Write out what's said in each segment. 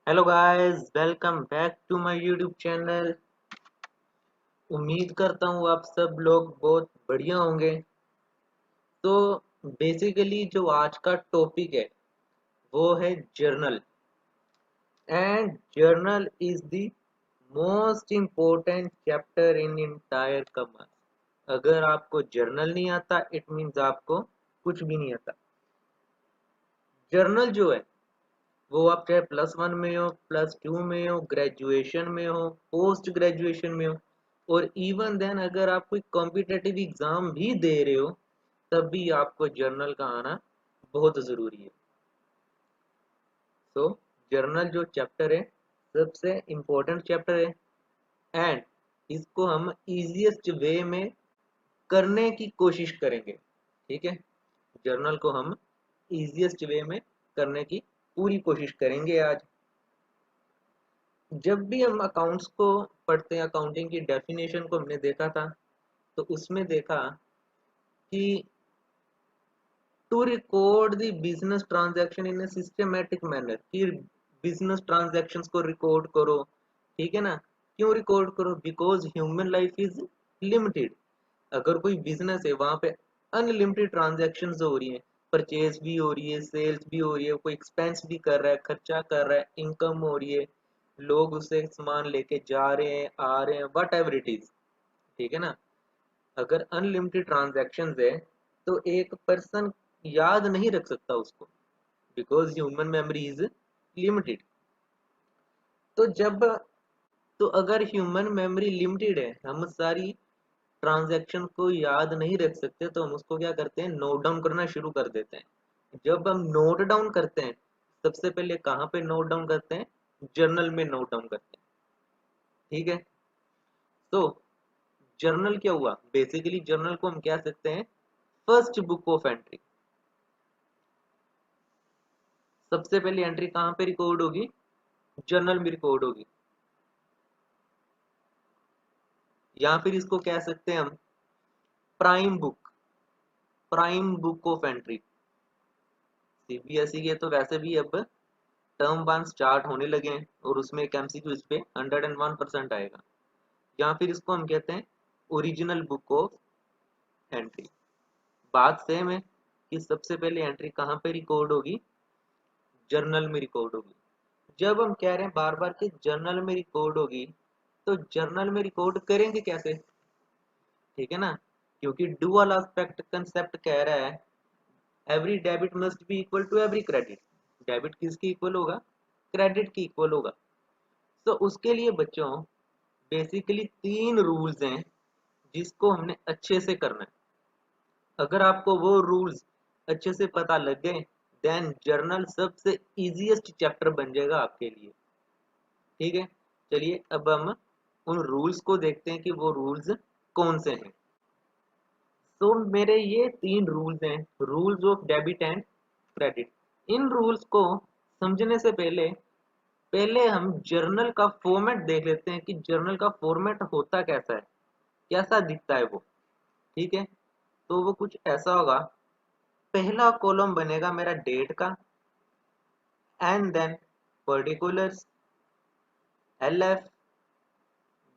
Hello guys, welcome back to my YouTube channel. उम्मीद करता हूँ आप सब लोग बहुत बढ़िया होंगे। तो बेसिकली जो आज का टॉपिक है वो है journal. And journal is the most important chapter in entire commerce. अगर आपको जर्नल नहीं आता इट मीन्स आपको कुछ भी नहीं आता। जर्नल जो है वो आप चाहे +1 में हो, +2 में हो, ग्रेजुएशन में हो, पोस्ट ग्रेजुएशन में हो, और इवन देन अगर आप कोई कॉम्पिटेटिव एग्जाम भी दे रहे हो तब भी आपको जर्नल का आना बहुत ज़रूरी है। तो जर्नल जो चैप्टर है सबसे इम्पोर्टेंट चैप्टर है एंड इसको हम इजीएस्ट वे में करने की कोशिश करेंगे। ठीक है, जर्नल को हम इजीएस्ट वे में करने की पूरी कोशिश करेंगे आज। जब भी हम अकाउंट्स को पढ़ते हैं, अकाउंटिंग की डेफिनेशन को हमने देखा था, तो उसमें देखा कि to record the business transaction in a systematic manner, कि बिजनेस ट्रांजैक्शंस को रिकॉर्ड करो। ठीक है ना, क्यों रिकॉर्ड करो? Because human life is limited. अगर कोई बिजनेस है वहां पे अनलिमिटेड ट्रांजैक्शंस हो रही है, परचेज भी हो रही है, सेल्स भी हो रही है, कोई एक्सपेंस भी कर रहा है, खर्चा कर रहा है, इनकम हो रही है, लोग उससे सामान लेके जा रहे हैं, आ रहे हैं, वट एवर इट इज। ठीक है ना, अगर अनलिमिटेड ट्रांजैक्शंस है तो एक पर्सन याद नहीं रख सकता उसको, because human memory is limited. तो जब तो अगर ह्यूमन मेमोरी लिमिटेड है, हम सारी ट्रांजैक्शन को याद नहीं रख सकते, तो हम उसको क्या करते हैं, नोट डाउन करना शुरू कर देते हैं। जब हम नोट डाउन करते हैं, सबसे पहले कहाँ पे नोट डाउन करते हैं? जर्नल में नोट डाउन करते हैं। ठीक है, तो जर्नल क्या हुआ? बेसिकली जर्नल को हम क्या सकते हैं, फर्स्ट बुक ऑफ एंट्री। सबसे पहली एंट्री कहाँ पे रिकॉर्ड होगी? जर्नल में रिकॉर्ड होगी, या फिर इसको कह सकते हैं हम prime book, prime book of entry. CBSE के तो वैसे भी अब टर्म 1 स्टार्ट होने लगे हैं और उसमें एक एमसीक्यू इस पे 101% आएगा। या फिर इसको हम कहते हैं ओरिजिनल बुक ऑफ एंट्री। बात सेम है कि सबसे पहले एंट्री कहाँ पे रिकॉर्ड होगी? जर्नल में रिकॉर्ड होगी। जब हम कह रहे हैं बार बार कि जर्नल में रिकॉर्ड होगी, तो जर्नल में रिकॉर्ड करेंगे कैसे? ठीक है ना, क्योंकि डुअल एस्पेक्ट कंसेप्ट कह रहा है every debit must be equal to every credit. Debit किसकी इक्वल होगा? क्रेडिट की इक्वल होगा। तो उसके लिए बच्चों बेसिकली 3 रूल्स हैं जिसको हमने अच्छे से करना है। अगर आपको वो रूल्स अच्छे से पता लग गए, देन जर्नल सबसे इजीएस्ट चैप्टर बन जाएगा आपके लिए। ठीक है, चलिए अब हम उन रूल्स को देखते हैं कि वो रूल्स कौन से हैं। तो मेरे ये 3 रूल्स हैं, rules of debit and credit. In rules को समझने से पहले पहले हम जर्नल का फॉर्मेट देख लेते हैं कि जर्नल का फॉर्मेट होता कैसा है, कैसा दिखता है वो। ठीक है, तो वो कुछ ऐसा होगा। पहला कॉलम बनेगा मेरा डेट का, and then particulars, LF,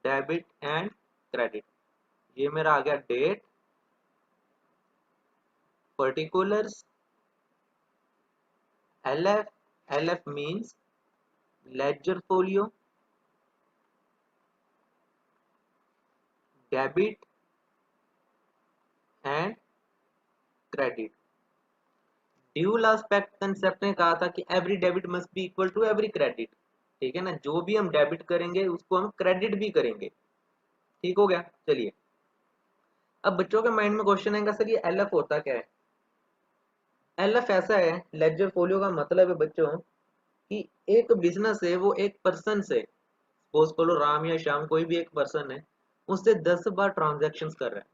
debit and credit. ये मेरा आ गया date, particulars, LF. LF means ledger folio, debit and credit. Dual aspect concept ने कहा था कि every debit must be equal to every credit. ठीक है ना, जो भी हम डेबिट करेंगे उसको हम क्रेडिट भी करेंगे। ठीक हो गया, चलिए अब बच्चों के माइंड में क्वेश्चन आएगा, सर ये एलएफ होता क्या है? एलएफ ऐसा है, लेजर फोलियो का मतलब है बच्चों कि एक बिजनेस है वो एक पर्सन से, सपोज करो राम या श्याम कोई भी एक पर्सन है, उससे 10 बार ट्रांजेक्शन कर रहा है।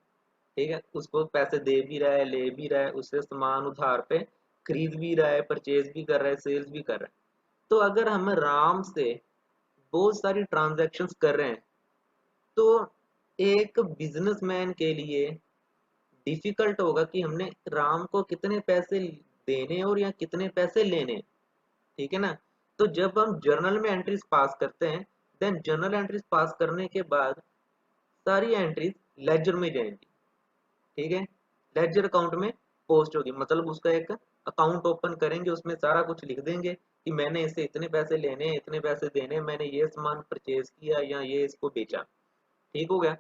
ठीक है, उसको पैसे दे भी रहा है, ले भी रहा है, उससे सामान उधार पे खरीद भी रहा है, परचेज भी कर रहा है, सेल्स भी कर रहा है। तो अगर हम राम से बहुत सारी ट्रांजैक्शंस कर रहे हैं, तो एक बिजनेसमैन के लिए डिफिकल्ट होगा कि हमने राम को कितने पैसे देने और या कितने पैसे लेने। ठीक है ना, तो जब हम जर्नल में एंट्रीज पास करते हैं, देन जर्नल एंट्रीज पास करने के बाद सारी एंट्रीज लेजर में जाएंगी, ठीक है। लेजर अकाउंट में पोस्ट होगी, मतलब उसका एक अकाउंट ओपन करेंगे, उसमें सारा कुछ लिख देंगे कि मैंने इसे इतने पैसे लेने, इतने पैसे देने, मैंने ये सामान परचेज किया या ये इसको बेचा, ठीक हो गया।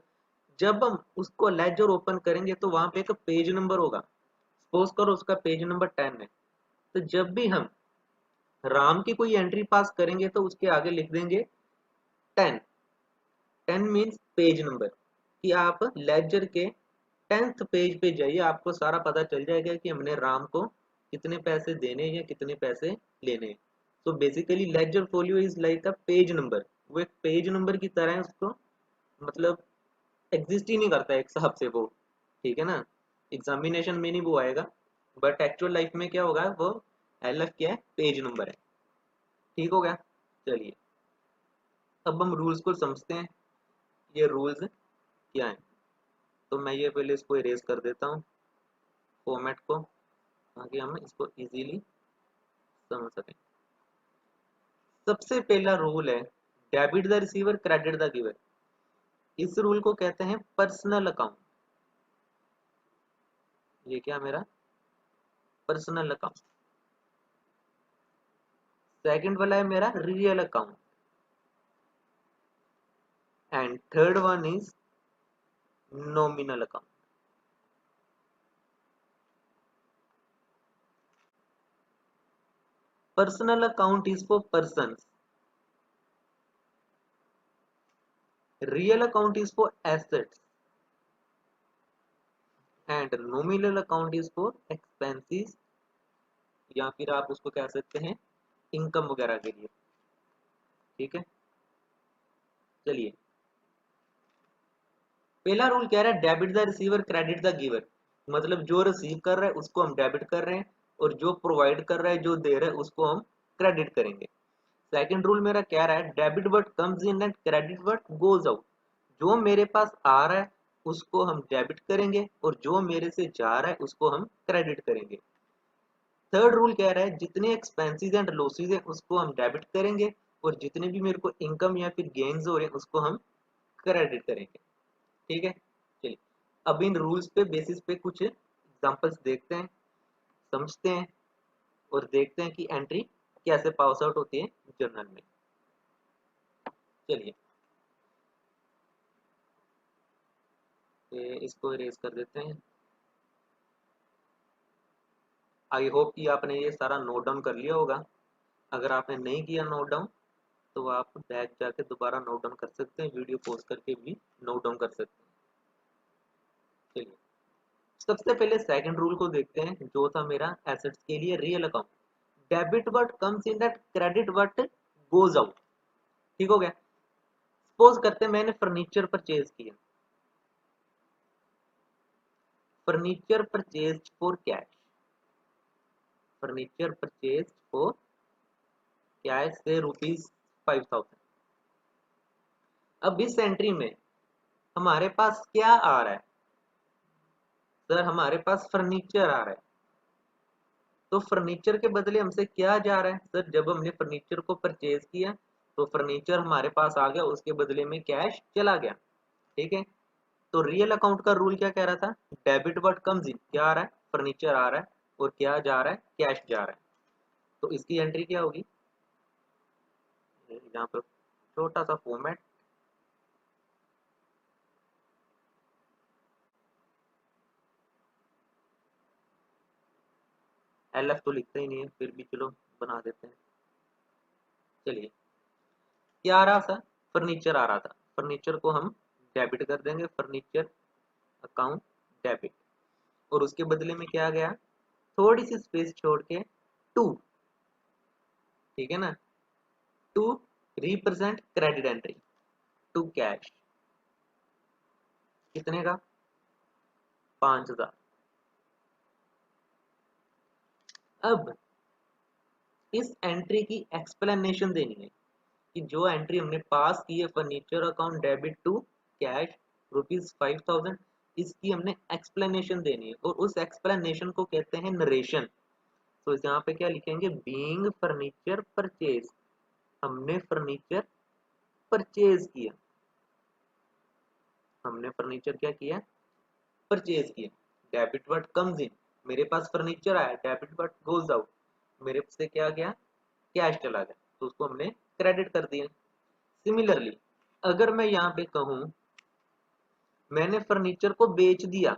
जब हम उसको लेजर ओपन करेंगे तो वहां पे एक पेज नंबर होगा, सपोज करो उसका पेज नंबर 10 है। तो जब भी हम राम की कोई एंट्री पास करेंगे तो उसके आगे लिख देंगे 10। 10 मीन्स पेज नंबर, कि आप लेजर के 10th पेज पे जाइए, आपको सारा पता चल जाएगा कि हमने राम को कितने पैसे देने या कितने पैसे लेने। तो basically ledger folio is like a page number, वो एक पेज नंबर की तरह है, उसको मतलब एग्जिस्ट ही नहीं करता है एक हिसाब से वो, ठीक है ना। एग्जामिनेशन में नहीं वो आएगा, बट एक्चुअल लाइफ में क्या होगा, वो एलएफ क्या है, पेज नंबर है, ठीक हो गया। चलिए अब हम रूल्स को समझते हैं, ये रूल्स क्या है। तो मैं ये पहले इसको इरेज कर देता हूँ फॉर्मेट को, ताकि हम इसको इजीली समझ सकें। सबसे पहला रूल है debit the receiver credit the giver. इस रूल को कहते हैं पर्सनल अकाउंट। ये क्या मेरा पर्सनल अकाउंट। सेकंड वाला है मेरा real account, and third one is nominal account. Personal account is for person, real account is for assets, and nominal account is for expenses, या फिर आप उसको कह सकते हैं इनकम वगैरह के लिए, ठीक है। चलिए पहला रूल कह रहा है debit the receiver credit the giver, मतलब जो रिसीव कर रहा है उसको हम डेबिट कर रहे हैं, और जो प्रोवाइड कर रहा है, जो दे रहा है, उसको हम क्रेडिट करेंगे। सेकंड रूल मेरा कह रहा है debit what comes in and credit what goes out, जो मेरे पास आ रहा है उसको हम डेबिट करेंगे, और जो मेरे से जा रहा है उसको हम क्रेडिट करेंगे। थर्ड रूल कह रहा है जितने एक्सपेंसेस एंड लॉसेस हैं उसको हम डेबिट करेंगे, और जितने भी मेरे को इनकम या फिर गेन्स हो रहे हैं उसको हम क्रेडिट करेंगे, ठीक है। चलिए अब इन रूल्स पे बेसिस पे कुछ एग्जांपल्स देखते हैं, समझते हैं, और देखते हैं कि एंट्री कैसे पास आउट होती है जर्नल में। चलिए इसको इरेज कर देते हैं। आई होप कि आपने ये सारा नोट डाउन कर लिया होगा। अगर आपने नहीं किया नोट डाउन तो आप बैक जाके दोबारा नोट डाउन कर सकते हैं, वीडियो पॉज करके भी नोट डाउन कर सकते हैं। चलिए सबसे पहले सेकंड रूल को देखते हैं, जो था मेरा एसेट्स के लिए real account. Debit what comes in that credit what goes out, ठीक हो गया। सपोज करते हैं मैंने फर्नीचर परचेज किया, furniture purchase for cash, furniture purchase for cash से ₹5000। अब इस एंट्री में हमारे पास क्या आ रहा है, सर हमारे पास फर्नीचर आ रहा है। तो फर्नीचर के बदले हमसे क्या जा रहा है, सर जब हमने फर्नीचर को परचेज किया तो फर्नीचर हमारे पास आ गया, उसके बदले में कैश चला गया, ठीक है। तो रियल अकाउंट का रूल क्या कह रहा था, डेबिट व्हाट कम्स इन, क्या आ रहा है, फर्नीचर आ रहा है, और क्या जा रहा है, कैश जा रहा है। तो इसकी एंट्री क्या होगी, यहाँ पर छोटा सा फॉर्मेट, एलएफ तो लिखते ही नहीं है, फिर भी चलो बना देते हैं। चलिए क्या आ रहा था, फर्नीचर आ रहा था, फर्नीचर को हम डेबिट कर देंगे, फर्नीचर अकाउंट डेबिट, और उसके बदले में क्या गया, थोड़ी सी स्पेस छोड़ के टू, ठीक है ना, to represent credit entry, to cash, कितने का, 5000। अब इस एंट्री की एक्सप्लेनेशन देनी है, कि जो एंट्री हमने पास की है furniture account debit to cash ₹5000, इसकी हमने एक्सप्लेनेशन देनी है, और उस एक्सप्लेनेशन को कहते हैं नरेशन। तो यहाँ पे क्या लिखेंगे, बीइंग फर्नीचर परचेज, हमने फर्नीचर परचेज किया, हमने फर्नीचर क्या किया, परचेज किया। डेबिट वर्ड कम्स इन, मेरे पास फर्नीचर आया, डेबिट वर्ड गोज आउट, मेरे से क्या गया, कैश चला गया, तो उसको हमने क्रेडिट कर दिया। सिमिलरली अगर मैं यहाँ पे कहूँ मैंने फर्नीचर को बेच दिया,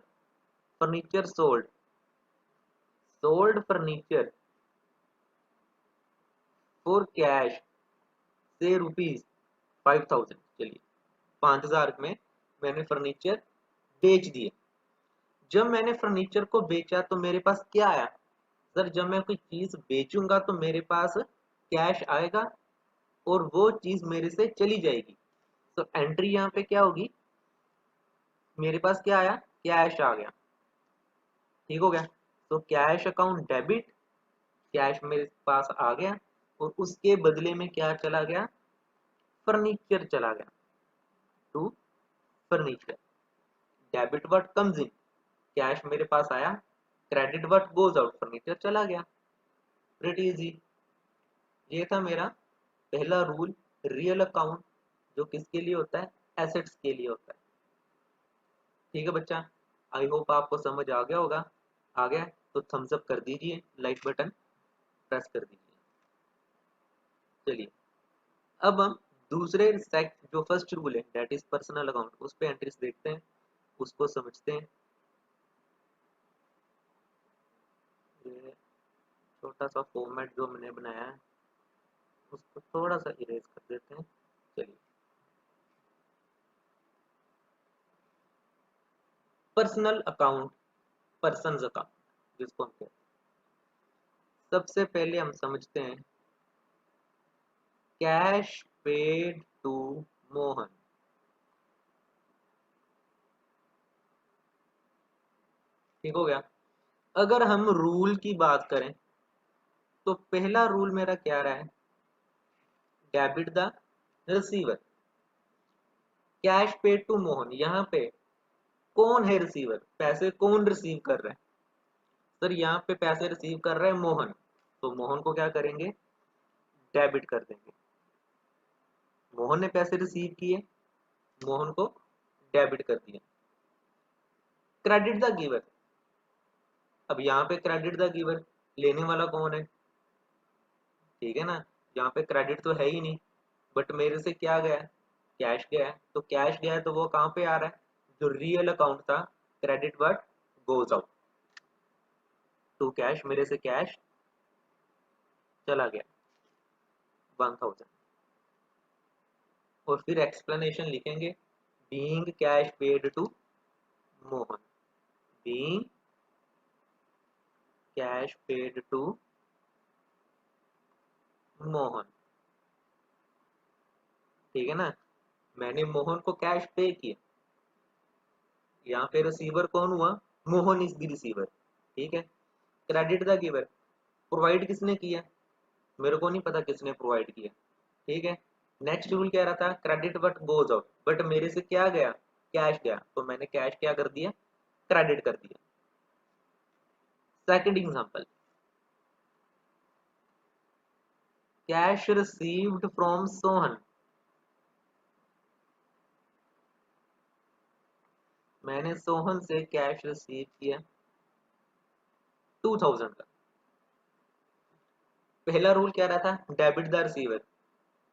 furniture sold, sold furniture for cash से रुपीज 5000, चलिए 5000 में मैंने फर्नीचर बेच दिए। जब मैंने फर्नीचर को बेचा तो मेरे पास क्या आया, सर जब मैं कोई चीज बेचूंगा तो मेरे पास कैश आएगा और वो चीज मेरे से चली जाएगी। तो एंट्री यहाँ पे क्या होगी, मेरे पास क्या आया, कैश आ गया, ठीक हो गया। तो कैश अकाउंट डेबिट, कैश मेरे पास आ गया और उसके बदले में क्या चला गया, फर्नीचर चला गया to furniture. Debit what comes in, cash मेरे पास आया, credit what goes out, furniture चला गया। Pretty easy. ये था मेरा पहला रूल, रियल अकाउंट जो किसके लिए होता है, एसेट्स के लिए होता है। ठीक है बच्चा, आई होप आपको समझ आ गया होगा। आ गया तो थम्स अप कर दीजिए, लाइक बटन प्रेस कर दीजिए। चलिए अब हम दूसरे सेक्ट जो फर्स्ट रूल है दैट इज पर्सनल अकाउंट, उस पे एंट्रीज देखते हैं, उसको समझते हैं। ये छोटा सा फॉर्मेट जो मैंने बनाया है उसको थोड़ा सा इरेज कर देते हैं। चलिए पर्सनल अकाउंट, पर्सनल अकाउंट जिसको हम कहते हैं, सबसे पहले हम समझते हैं कैश पेड टू मोहन। ठीक हो गया। अगर हम रूल की बात करें तो पहला रूल मेरा क्या रहा है, debit the receiver, cash paid to Mohan. यहाँ पे कौन है रिसीवर, पैसे कौन रिसीव कर रहा है, सर यहाँ पे पैसे रिसीव कर रहा है मोहन, तो मोहन को क्या करेंगे, डेबिट कर देंगे। मोहन ने पैसे रिसीव किए, मोहन को डेबिट कर दिया। क्रेडिट द गिवर, अब यहाँ पे क्रेडिट द गिवर, लेने वाला कौन है, ठीक है ना, यहाँ पे क्रेडिट तो है ही नहीं, बट मेरे से क्या गया, कैश गया है, तो कैश गया है तो वो कहाँ पे आ रहा है, जो रियल अकाउंट था, credit what goes out to cash, मेरे से कैश चला गया 1000। और फिर एक्सप्लेनेशन लिखेंगे, being cash paid to Mohan, being cash paid to Mohan, ठीक है ना, मैंने मोहन को कैश पे किया, यहाँ पे रिसीवर कौन हुआ, मोहन इज द रिसीवर, ठीक है। क्रेडिट द गिवर, प्रोवाइड किसने किया, मेरे को नहीं पता किसने प्रोवाइड किया, ठीक है। नेक्स्ट रूल क्या रहा था, credit but goes out, but मेरे से क्या गया, कैश गया, तो मैंने कैश क्या कर दिया, क्रेडिट कर दिया। Second example, cash received from Sohan, मैंने सोहन से कैश रिसीव किया 2000 का। पहला रूल क्या रहा था, डेबिट द रिसीवर,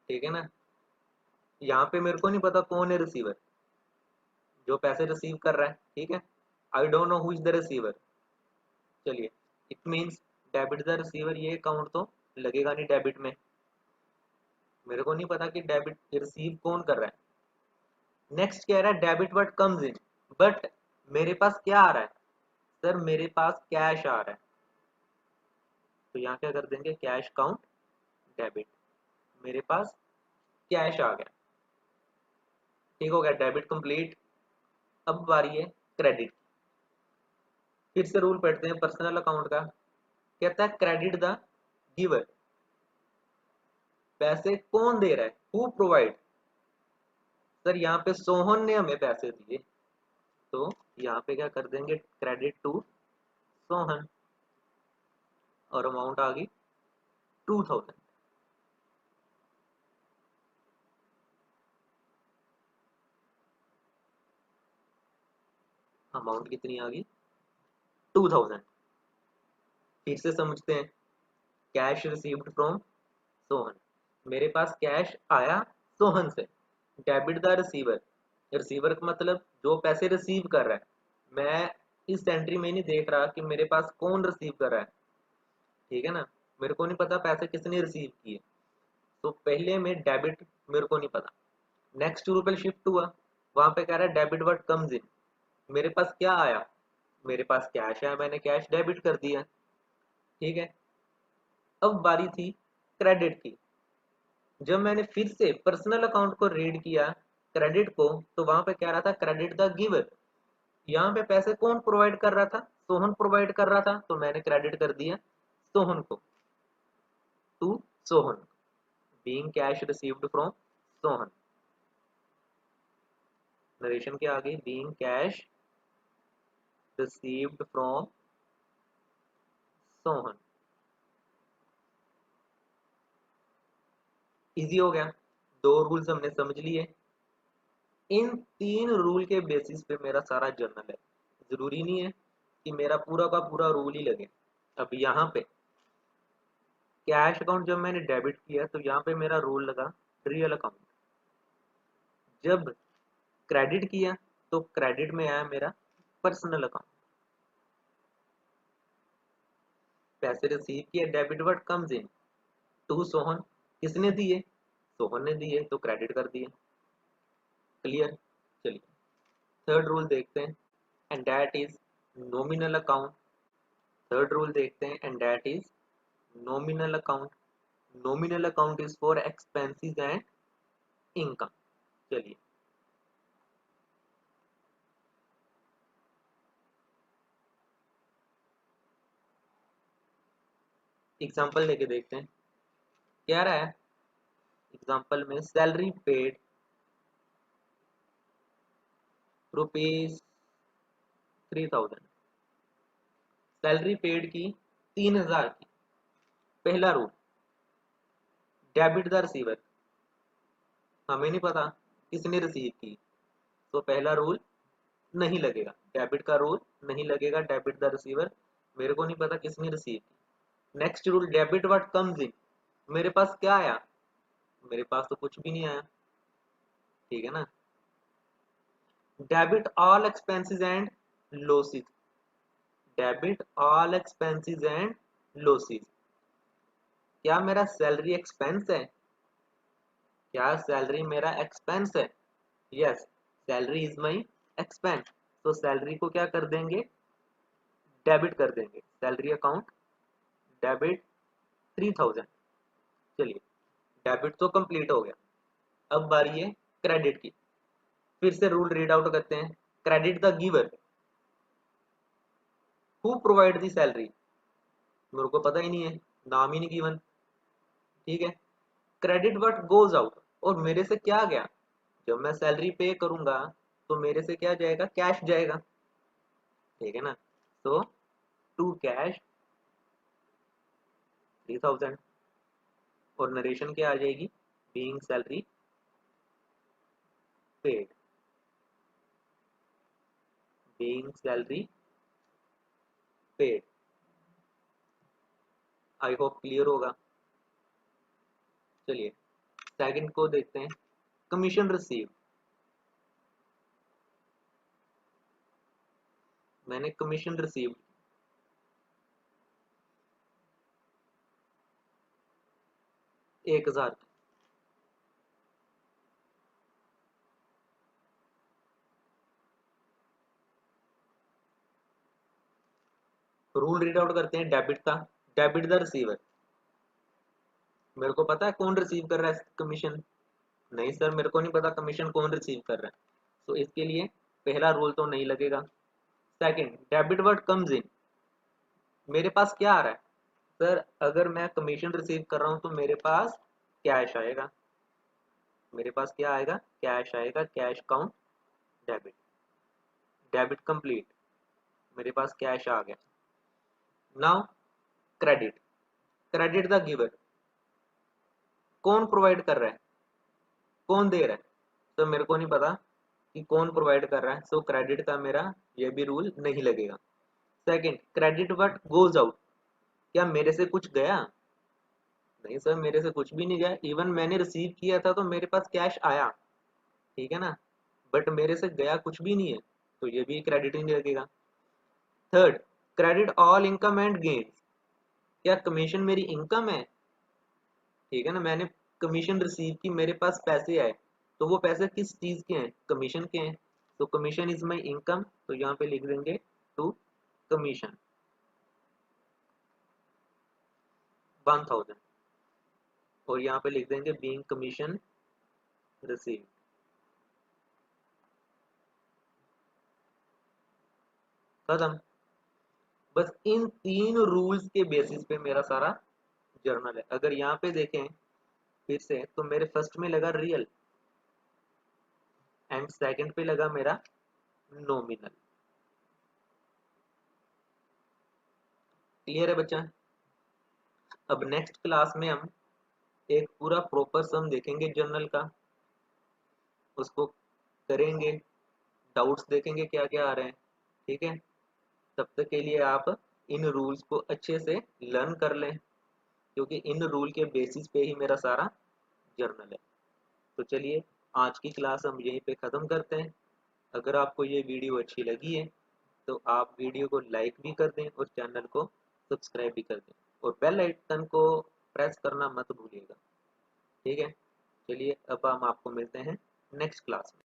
ठीक है ना, यहाँ पे मेरे को नहीं पता कौन है रिसीवर, जो पैसे रिसीव कर रहा है, ठीक है, I don't know who is the receiver. चलिए it means debit the receiver, ये अकाउंट तो लगेगा नहीं डेबिट में, मेरे को नहीं पता कि डेबिट रिसीव कौन कर रहा है। नेक्स्ट क्या रहा है, debit what comes in, but मेरे पास क्या आ रहा है, सर मेरे पास कैश आ रहा है, तो यहाँ क्या कर देंगे, कैश काउंट डेबिट, मेरे पास कैश आ गया, ठीक हो गया, डेबिट कंप्लीट। अब बारी है क्रेडिट, फिर से रूल पढ़ते हैं पर्सनल अकाउंट का, कहता है क्रेडिट द गिवर, पैसे कौन दे रहा है, हु प्रोवाइड, सर यहाँ पे सोहन ने हमें पैसे दिए, तो यहाँ पे क्या कर देंगे, क्रेडिट टू सोहन, और अमाउंट आ गई 2000। अमाउंट कितनी आ गई 2000। फिर से समझते हैं, कैश रिसीव्ड फ्रॉम सोहन, मेरे पास कैश आया सोहन से, डेबिट द रिसीवर, रिसीवर का मतलब जो पैसे रिसीव कर रहा है, मैं इस एंट्री में नहीं देख रहा कि मेरे पास कौन रिसीव कर रहा है, ठीक है ना, मेरे को नहीं पता पैसे किसने रिसीव किए, तो पहले में डेबिट मेरे को नहीं पता। नेक्स्ट रूल पे शिफ्ट हुआ, वहां पे कह रहा है डेबिट व्हाट कम्स इन, मेरे पास क्या आया, मेरे पास कैश है, मैंने कैश डेबिट कर दिया, ठीक है। अब बारी थी क्रेडिट की, जब मैंने फिर से पर्सनल अकाउंट को रीड किया क्रेडिट को, तो वहां पे कह रहा था क्रेडिट द गिवर, यहाँ पे पैसे कौन प्रोवाइड कर रहा था, सोहन प्रोवाइड कर रहा था, तो मैंने क्रेडिट कर दिया सोहन को, to Sohan, being cash received from Sohan, narration के आगे being cash received from Sohan, easy हो गया, दो रूल्स हमने समझ लिए। इन तीन रूल के बेसिस पे मेरा सारा जर्नल है, जरूरी नहीं है कि मेरा पूरा का पूरा रूल ही लगे। अब यहाँ पे कैश अकाउंट जब मैंने डेबिट किया तो यहाँ पे मेरा रूल लगा रियल अकाउंट, जब क्रेडिट किया तो क्रेडिट में आया मेरा पर्सनल अकाउंट, पैसे रिसीव किए debit what comes in to Sohan, किसने दिए, सोहन ने दिए तो क्रेडिट कर दिए, क्लियर। चलिए थर्ड रूल देखते हैं, and that is nominal account, third rule देखते हैं and that is nominal account, nominal account is for expenses and income. चलिए एग्जांपल लेके देखते हैं, क्या रहा है एग्जांपल में, salary paid rupees 3000, salary paid की 3000 की, पहला रूल डेबिट द रिसीवर, हमें नहीं पता किसने रिसीव की, तो पहला रूल नहीं लगेगा, डेबिट का रूल नहीं लगेगा, डेबिट द रिसीवर, मेरे को नहीं पता किसने रिसीव की। Next rule debit what comes इन, मेरे पास क्या आया, मेरे पास तो कुछ भी नहीं आया, ठीक है ना। Debit all expenses and losses, debit all expenses and losses, क्या मेरा सैलरी एक्सपेंस है, क्या सैलरी मेरा एक्सपेंस है, yes salary is my expense, तो सैलरी को क्या कर देंगे, डेबिट कर देंगे, सैलरी अकाउंट डेबिट 3000। चलिए डेबिट तो कंप्लीट हो गया, अब बारी है क्रेडिट की, फिर से रूल रीड आउट करते हैं, credit the giver who provide the salary, मेरे को पता ही नहीं है, नाम ही नहीं गिवन, ठीक है। क्रेडिट व्हाट गोज आउट, और मेरे से क्या गया, जब मैं सैलरी पे करूंगा तो मेरे से क्या जाएगा, कैश जाएगा, ठीक है ना, तो टू कैश 3000, और नरेशन क्या आ जाएगी, being salary paid, being salary paid, I hope clear होगा। चलिए सेकंड को देखते हैं, कमीशन रिसीव, मैंने commission receive 1000, rule read out करते हैं डेबिट का, डेबिट द रिसीवर, मेरे को पता है कौन रिसीव कर रहा है कमीशन, नहीं सर मेरे को नहीं पता कमीशन कौन रिसीव कर रहा है, तो इसके लिए पहला रूल तो नहीं लगेगा। सेकंड डेबिट वर्ड कम्स इन, मेरे पास क्या आ रहा है, सर अगर मैं कमीशन रिसीव कर रहा हूं तो मेरे पास कैश आएगा, मेरे पास क्या आएगा, कैश आएगा, cash count debit, debit complete, मेरे पास कैश आ गया। Now credit, credit the giver, कौन प्रोवाइड कर रहा है, कौन दे रहा है, तो मेरे को नहीं पता, कि कौन प्रोवाइड कर रहा है, सो क्रेडिट का मेरा ये भी रूल नहीं लगेगा। Second, credit what goes out, क्या मेरे से कुछ गया? नहीं सर, मेरे से कुछ भी नहीं गया। इवन मैंने रिसीव किया था तो मेरे पास कैश आया, ठीक है ना, बट मेरे से गया कुछ भी नहीं है, तो ये भी क्रेडिट ही नहीं लगेगा। Third, credit all income and gains, क्या कमीशन मेरी इनकम है? ठीक है ना, मैंने कमीशन रिसीव की, मेरे पास पैसे आए, तो वो पैसे किस चीज के हैं? कमीशन के हैं। तो कमीशन इज माई इनकम, तो यहाँ पे लिख देंगे टू कमीशन 1000, और यहाँ पे लिख देंगे बीइंग कमीशन रिसीव। खत्म। बस इन 3 रूल्स के बेसिस पे मेरा सारा जर्नल है। अगर यहाँ पे देखें फिर से, तो मेरे फर्स्ट में लगा रियल एंड सेकंड पे लगा मेरा नॉमिनल। क्लियर है बच्चा? अब नेक्स्ट क्लास में हम एक पूरा प्रॉपर सम देखेंगे जर्नल का, उसको करेंगे, डाउट्स देखेंगे क्या क्या आ रहे हैं, ठीक है। तब तक के लिए आप इन रूल्स को अच्छे से लर्न कर लें, क्योंकि इन रूल के बेसिस पे ही मेरा सारा जर्नल है। तो चलिए, आज की क्लास हम यहीं पे ख़त्म करते हैं। अगर आपको ये वीडियो अच्छी लगी है तो आप वीडियो को लाइक भी कर दें और चैनल को सब्सक्राइब भी कर दें, और बेल आइकन को प्रेस करना मत भूलिएगा, ठीक है। चलिए, अब हम आपको मिलते हैं नेक्स्ट क्लास में।